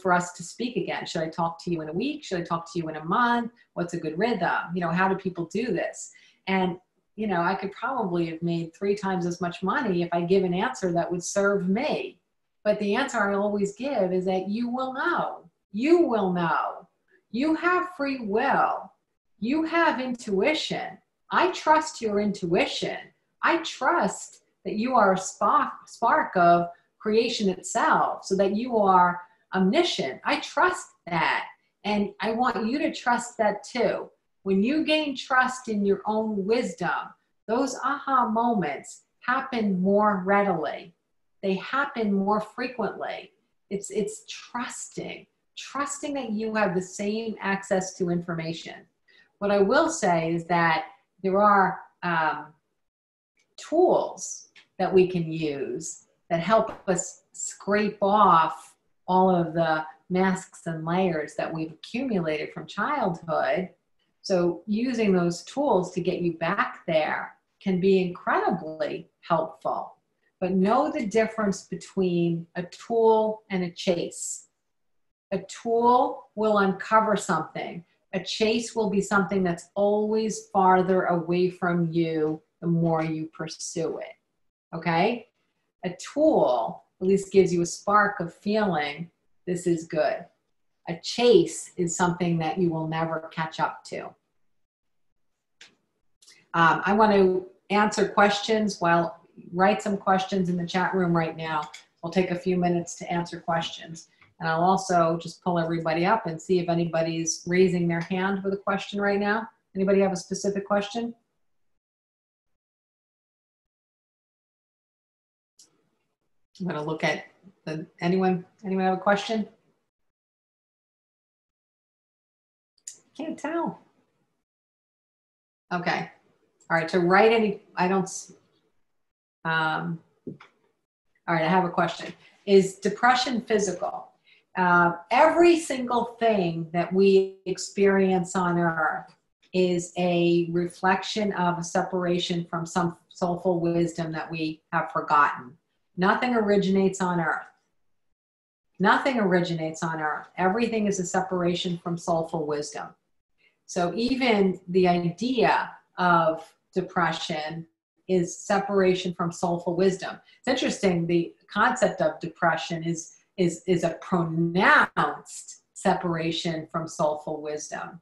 for us to speak again? Should I talk to you in a week? Should I talk to you in a month? What's a good rhythm? How do people do this? And I could probably have made 3 times as much money if I give an answer that would serve me. But the answer I always give is that you will know. You will know. You have free will. You have intuition. I trust your intuition. I trust that you are a spark of creation itself, so that you are omniscient. I trust that. And I want you to trust that too. When you gain trust in your own wisdom, those aha moments happen more readily. They happen more frequently. It's trusting that you have the same access to information. What I will say is that there are tools that we can use that help us scrape off all of the masks and layers that we've accumulated from childhood. So using those tools to get you back there can be incredibly helpful. But know the difference between a tool and a chase. A tool will uncover something. A chase will be something that's always farther away from you the more you pursue it. Okay? A tool at least gives you a spark of feeling this is good. A chase is something that you will never catch up to. I want to answer questions. Write some questions in the chat room right now. I'll take a few minutes to answer questions. And I'll also just pull everybody up and see if anybody's raising their hand with a question right now. Anybody have a specific question? I'm going to look at anyone have a question? Can't tell. Okay. All right. To write any, I don't. All right. I have a question. Is depression physical? Every single thing that we experience on earth is a reflection of a separation from some soulful wisdom that we have forgotten. Nothing originates on earth. Nothing originates on earth. Everything is a separation from soulful wisdom. So even the idea of depression is separation from soulful wisdom. It's interesting, the concept of depression is a pronounced separation from soulful wisdom.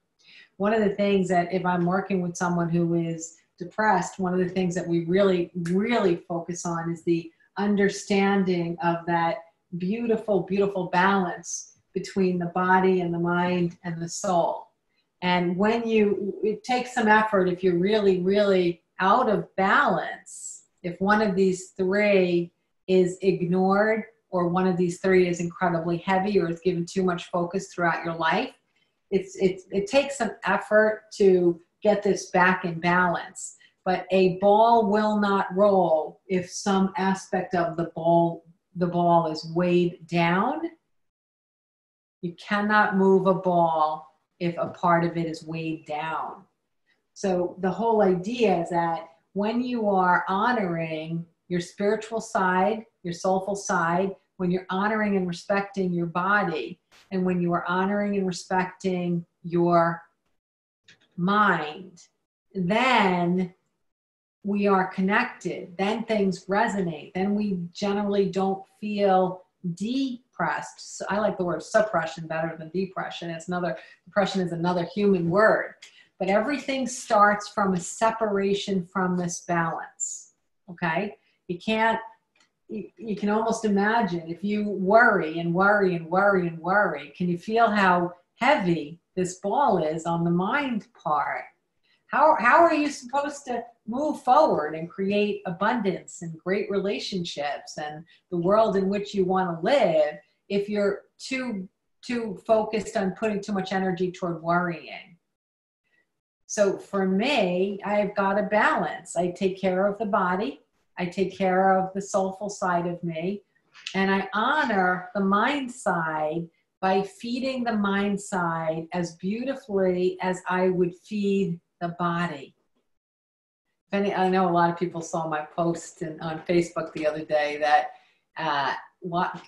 One of the things that if I'm working with someone who is depressed, one of the things that we really, really focus on is the understanding of that beautiful, beautiful balance between the body and the mind and the soul. And when it takes some effort, if you're really, really out of balance, if one of these three is ignored, or one of these three is incredibly heavy or is given too much focus throughout your life, it takes some effort to get this back in balance. But a ball will not roll if some aspect of the ball is weighed down. You cannot move a ball if a part of it is weighed down. So the whole idea is that when you are honoring your spiritual side, your soulful side, when you're honoring and respecting your body, and when you are honoring and respecting your mind, then we are connected. Then things resonate. Then we generally don't feel depressed. So I like the word suppression better than depression. Depression is another human word. But everything starts from a separation from this balance. Okay? You can almost imagine if you worry and worry and worry and worry, can you feel how heavy this ball is on the mind part? How are you supposed to move forward and create abundance and great relationships and the world in which you want to live if you're too focused on putting too much energy toward worrying? So for me, I've got a balance. I take care of the body. I take care of the soulful side of me, and I honor the mind side by feeding the mind side as beautifully as I would feed the body. I know a lot of people saw my post on Facebook the other day that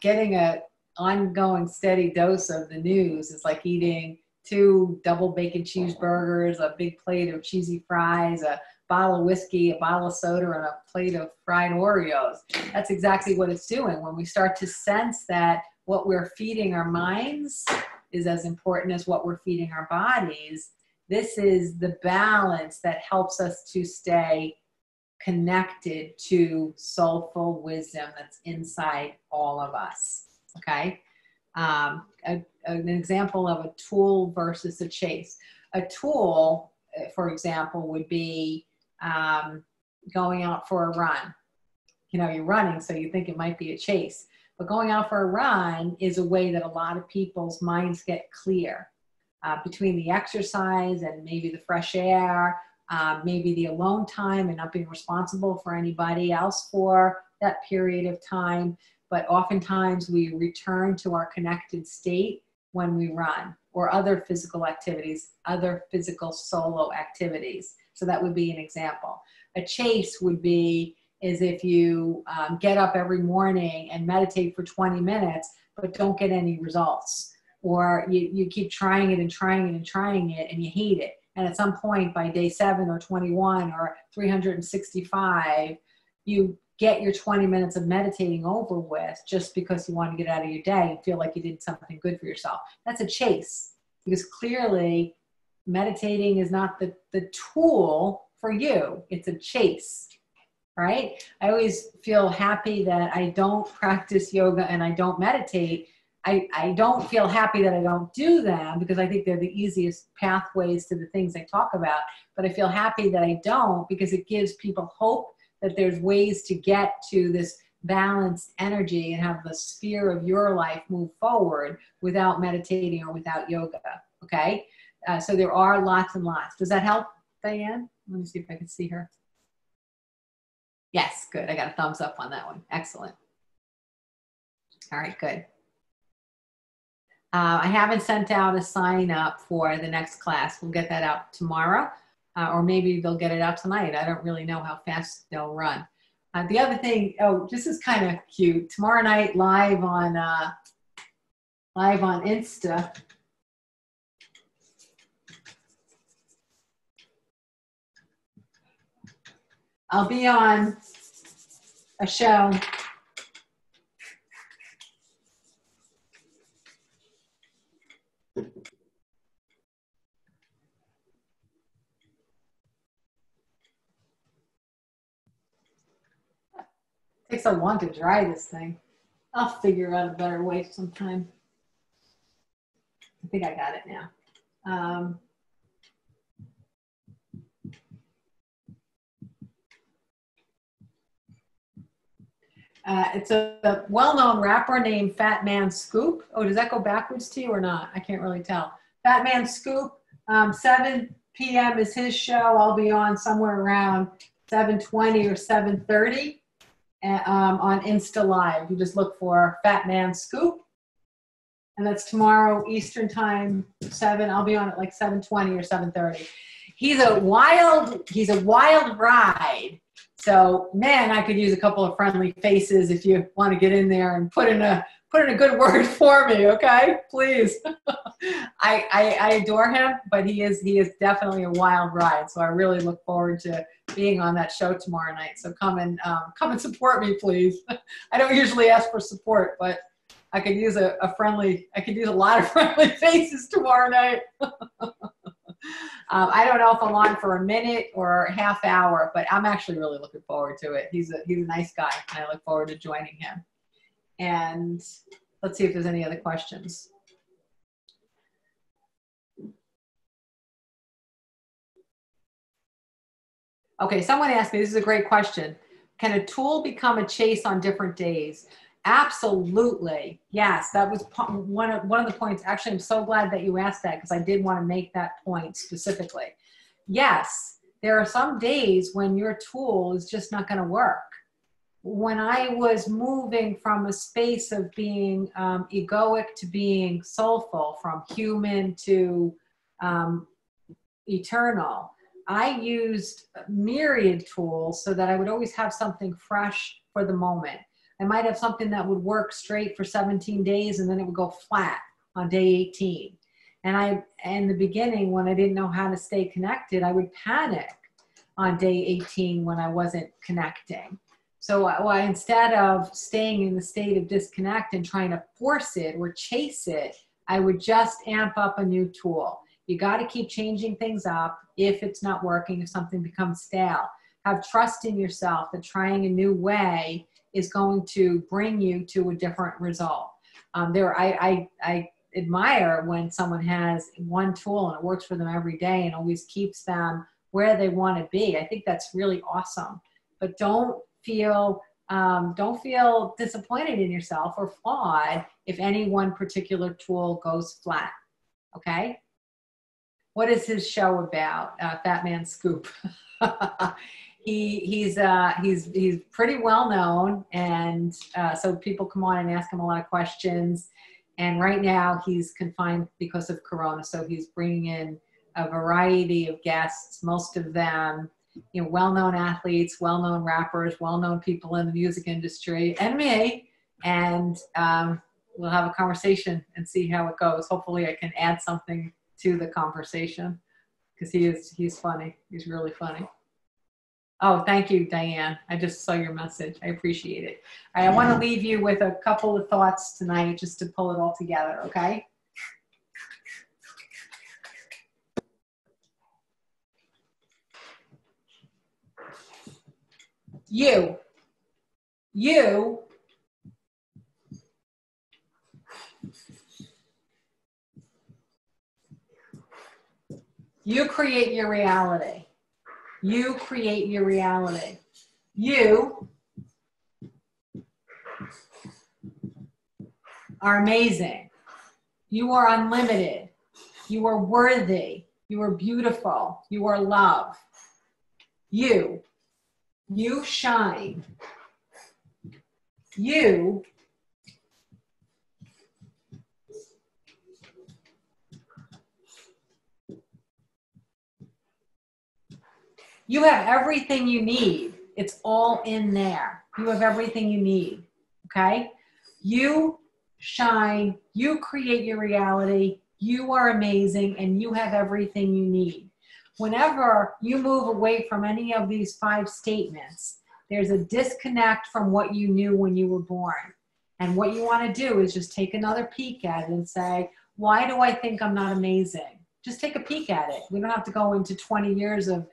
getting an ongoing steady dose of the news is like eating 2 double bacon cheeseburgers, a big plate of cheesy fries, a bottle of whiskey, a bottle of soda, and a plate of fried Oreos. That's exactly what it's doing. When we start to sense that what we're feeding our minds is as important as what we're feeding our bodies, this is the balance that helps us to stay connected to soulful wisdom that's inside all of us. Okay? An example of a tool versus a chase. A tool, for example, would be going out for a run. You know, you're running, so you think it might be a chase. But going out for a run is a way that a lot of people's minds get clear. Between the exercise and maybe the fresh air, maybe the alone time and not being responsible for anybody else for that period of time. But oftentimes we return to our connected state when we run, or other physical activities, other physical solo activities. So that would be an example. A chase would be is if you get up every morning and meditate for 20 minutes, but don't get any results. Or you keep trying it and trying it and trying it and you hate it. And at some point by day 7 or 21 or 365, you get your 20 minutes of meditating over with just because you want to get out of your day and feel like you did something good for yourself. That's a chase, because clearly meditating is not the tool for you. It's a chase, right? I always feel happy that I don't practice yoga and I don't meditate. I don't feel happy that I don't do them, because I think they're the easiest pathways to the things I talk about. But I feel happy that I don't, because it gives people hope that there's ways to get to this balanced energy and have the sphere of your life move forward without meditating or without yoga. Okay? So there are lots and lots. Does that help, Diane? Let me see if I can see her. Yes, good. I got a thumbs up on that one. Excellent. All right, good. I haven't sent out a sign up for the next class. We'll get that out tomorrow, or maybe they'll get it out tonight. I don't really know how fast they'll run. The other thing, oh, this is kind of cute. Tomorrow night, live on Insta. I'll be on a show. It takes so long to dry this thing. I'll figure out a better way sometime. I think I got it now. It's a well-known rapper named Fat Man Scoop. Oh, does that go backwards to you or not? I can't really tell. Fat Man Scoop, 7 p.m. is his show. I'll be on somewhere around 7:20 or 7:30 on Insta Live. You just look for Fat Man Scoop. And that's tomorrow Eastern time, 7. I'll be on at like 7:20 or 7:30. He's a wild ride. So, man, I could use a couple of friendly faces if you want to get in there and put in a good word for me, okay? Please. I adore him, but he is definitely a wild ride. So I really look forward to being on that show tomorrow night. So come and support me, please. I don't usually ask for support, but I could use a lot of friendly faces tomorrow night. I don't know if I'm on for a minute or a half hour, but I'm actually really looking forward to it. He's a nice guy, and I look forward to joining him. And let's see if there's any other questions. Okay, someone asked me, this is a great question. Can a tool become a chase on different days? Absolutely. Yes, that was one of the points. Actually, I'm so glad that you asked that, because I did want to make that point specifically. Yes, there are some days when your tool is just not going to work. When I was moving from a space of being egoic to being soulful, from human to eternal, I used myriad tools so that I would always have something fresh for the moment. I might have something that would work straight for 17 days and then it would go flat on day 18. And in the beginning, when I didn't know how to stay connected, I would panic. on day 18 when I wasn't connecting. So instead of staying in the state of disconnect and trying to force it or chase it, I would just amp up a new tool. You got to keep changing things up if it's not working, if something becomes stale. Have trust in yourself that trying a new way is going to bring you to a different result. I admire when someone has one tool and it works for them every day and always keeps them where they want to be. I think that's really awesome. But don't feel disappointed in yourself or flawed if any one particular tool goes flat. Okay? What is his show about? Fat Man Scoop. He's pretty well known, and so people come on and ask him a lot of questions. And right now he's confined because of Corona, so he's bringing in a variety of guests, most of them, you know, well-known athletes, well-known rappers, well-known people in the music industry, and me. And we'll have a conversation and see how it goes. Hopefully I can add something to the conversation because he's funny. He's really funny. Oh, thank you, Diane. I just saw your message. I appreciate it. All right, I want to leave you with a couple of thoughts tonight just to pull it all together, okay? You create your reality. You create your reality. You are amazing. You are unlimited. You are worthy. You are beautiful. You are love. You shine. You have everything you need. It's all in there. You have everything you need, okay? You shine, you create your reality, you are amazing, and you have everything you need. Whenever you move away from any of these 5 statements, there's a disconnect from what you knew when you were born. And what you want to do is just take another peek at it and say, why do I think I'm not amazing? Just take a peek at it. We don't have to go into 20 years of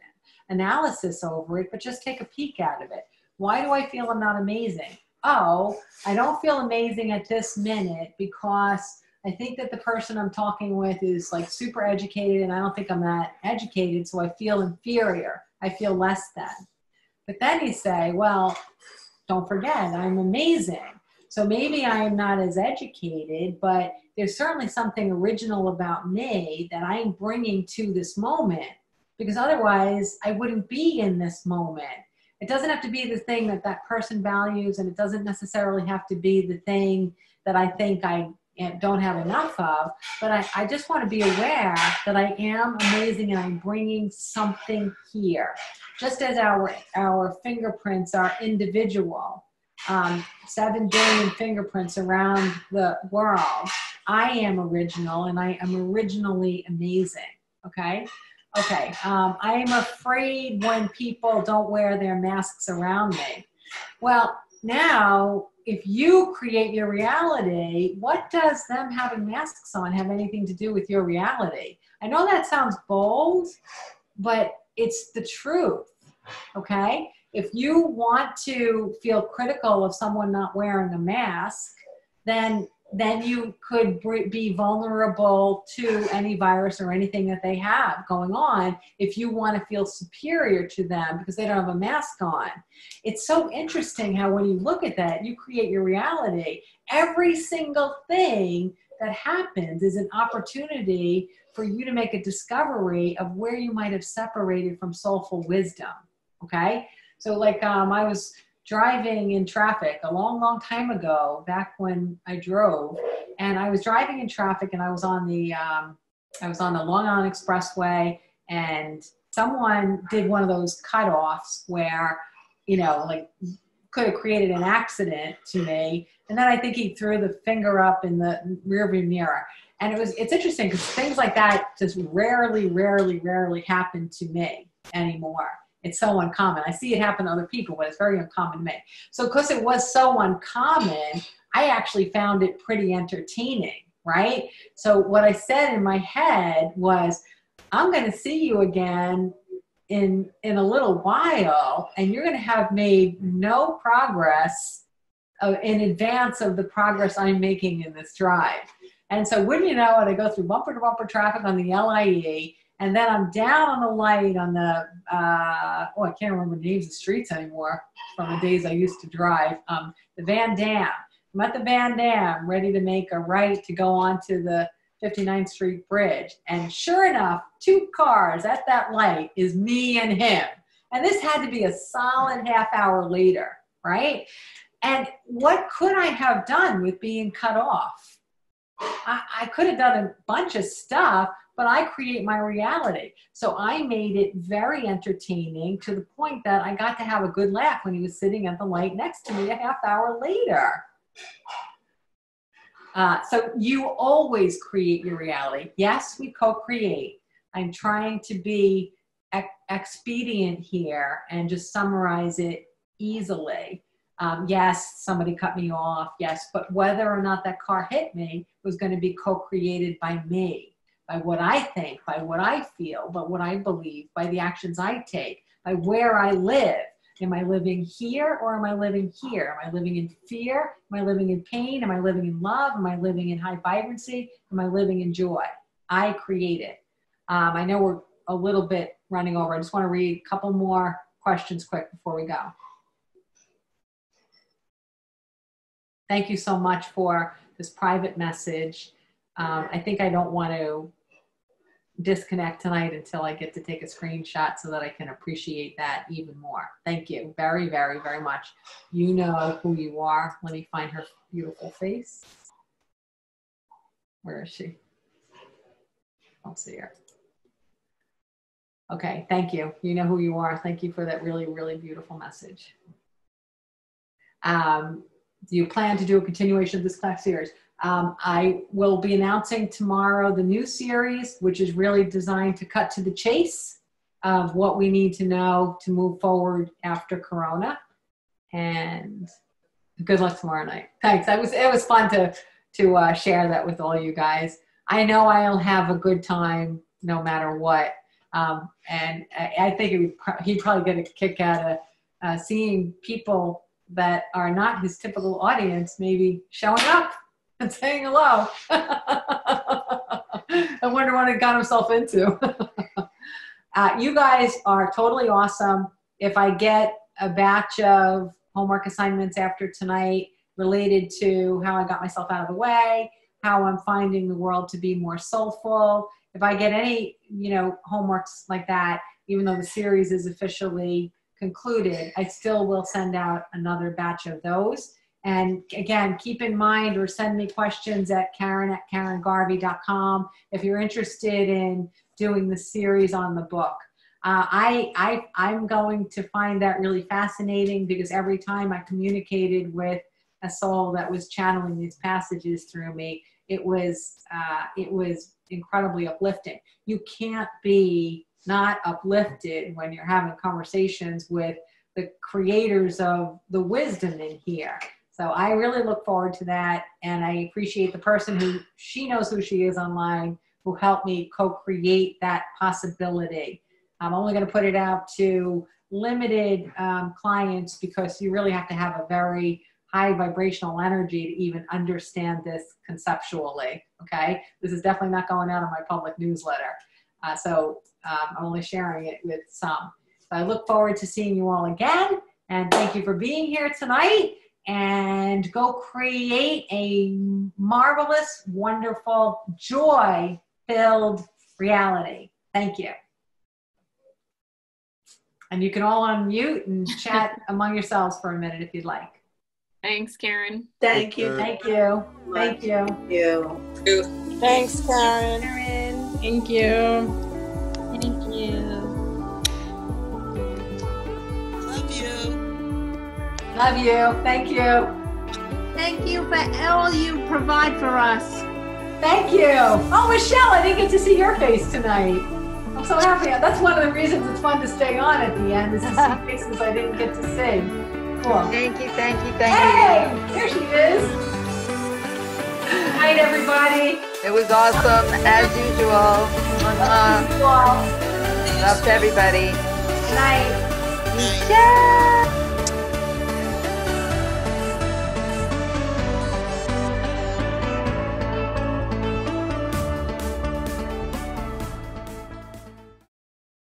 analysis over it, but just take a peek out of it. Why do I feel I'm not amazing? Oh, I don't feel amazing at this minute because I think that the person I'm talking with is like super educated and I don't think I'm that educated, so I feel inferior. I feel less than. But then you say, well, don't forget, I'm amazing. So maybe I am not as educated, but there's certainly something original about me that I'm bringing to this moment, because otherwise I wouldn't be in this moment. It doesn't have to be the thing that that person values, and it doesn't necessarily have to be the thing that I think I don't have enough of, but I just want to be aware that I am amazing and I'm bringing something here. Just as our fingerprints are individual, 7 billion fingerprints around the world, I am original and I am originally amazing, okay? Okay, I am afraid when people don't wear their masks around me. Well, now, if you create your reality, what does them having masks on have anything to do with your reality? I know that sounds bold, but it's the truth, okay? If you want to feel critical of someone not wearing a mask, then you could be vulnerable to any virus or anything that they have going on if you want to feel superior to them because they don't have a mask on. It's so interesting how when you look at that, you create your reality. Every single thing that happens is an opportunity for you to make a discovery of where you might have separated from soulful wisdom, okay? So like I was driving in traffic a long, long time ago, back when I drove, and I was driving in traffic and I was on the Long Island Expressway, and someone did one of those cutoffs where, you know, like could have created an accident to me. And then I think he threw the finger up in the rearview mirror. And it's interesting because things like that just rarely happen to me anymore. It's so uncommon. I see it happen to other people, but it's very uncommon to me. So because it was so uncommon, I actually found it pretty entertaining, right? So what I said in my head was, I'm going to see you again in a little while, and you're going to have made no progress in advance of the progress I'm making in this drive. And so wouldn't you know it, I go through bumper-to-bumper traffic on the LIE, and then I'm down on the light on the, I can't remember the names of streets anymore from the days I used to drive, the Van Dam. I'm at the Van Dam, ready to make a right to go onto the 59th Street Bridge. And sure enough, 2 cars at that light is me and him. And this had to be a solid half hour later, right? And what could I have done with being cut off? I could have done a bunch of stuff, but I create my reality. So I made it very entertaining to the point that I got to have a good laugh when he was sitting at the light next to me a half hour later. So you always create your reality. Yes, we co-create. I'm trying to be expedient here and just summarize it easily. Yes, somebody cut me off. Yes, but whether or not that car hit me was going to be co-created by me, by what I think, by what I feel, by what I believe, by the actions I take, by where I live. Am I living here or am I living here? Am I living in fear? Am I living in pain? Am I living in love? Am I living in high vibrancy? Am I living in joy? I create it. I know we're a little bit running over. I just want to read a couple more questions quick before we go. Thank you so much for this private message. I think I don't want to disconnect tonight until I get to take a screenshot so that I can appreciate that even more. Thank you very, very, very much. You know who you are. Let me find her beautiful face. Where is she? I don't see her. Okay, thank you. You know who you are. Thank you for that really, really beautiful message. Do you plan to do a continuation of this class series? I will be announcing tomorrow the new series, which is really designed to cut to the chase of what we need to know to move forward after Corona. And good luck tomorrow night. Thanks. It was fun to share that with all you guys. I know I'll have a good time no matter what. And I think he'd probably get a kick out of seeing people that are not his typical audience maybe showing up and saying hello. I wonder what he got himself into. You guys are totally awesome. If I get a batch of homework assignments after tonight related to how I got myself out of the way, how I'm finding the world to be more soulful, if I get any, homeworks like that, even though the series is officially concluded, I still will send out another batch of those. And again, keep in mind or send me questions at Karen@KarenGarvey.com if you're interested in doing the series on the book. I'm going to find that really fascinating because every time I communicated with a soul that was channeling these passages through me, it was incredibly uplifting. You can't be not uplifted when you're having conversations with the creators of the wisdom in here. So I really look forward to that, and I appreciate the person who, she knows who she is online, who helped me co-create that possibility. I'm only going to put it out to limited clients because you really have to have a very high vibrational energy to even understand this conceptually, okay? This is definitely not going out on my public newsletter. So I'm only sharing it with some. So I look forward to seeing you all again, and thank you for being here tonight. And go create a marvelous, wonderful, joy-filled reality. Thank you. And you can all unmute and chat among yourselves for a minute if you'd like. Thanks, Karen. Thank you. Thank you. Thank you. Thank you. Thanks, Karen. Thank you. Thank you. Love you. Love you. Thank you. Thank you for all you provide for us. Thank you. Oh, Michelle, I didn't get to see your face tonight. I'm so happy. That's one of the reasons it's fun to stay on at the end, is to see faces I didn't get to see. Cool. Thank you. Hey, there she is. Good night, everybody. It was awesome, as usual. Love to everybody. Good night. Ciao.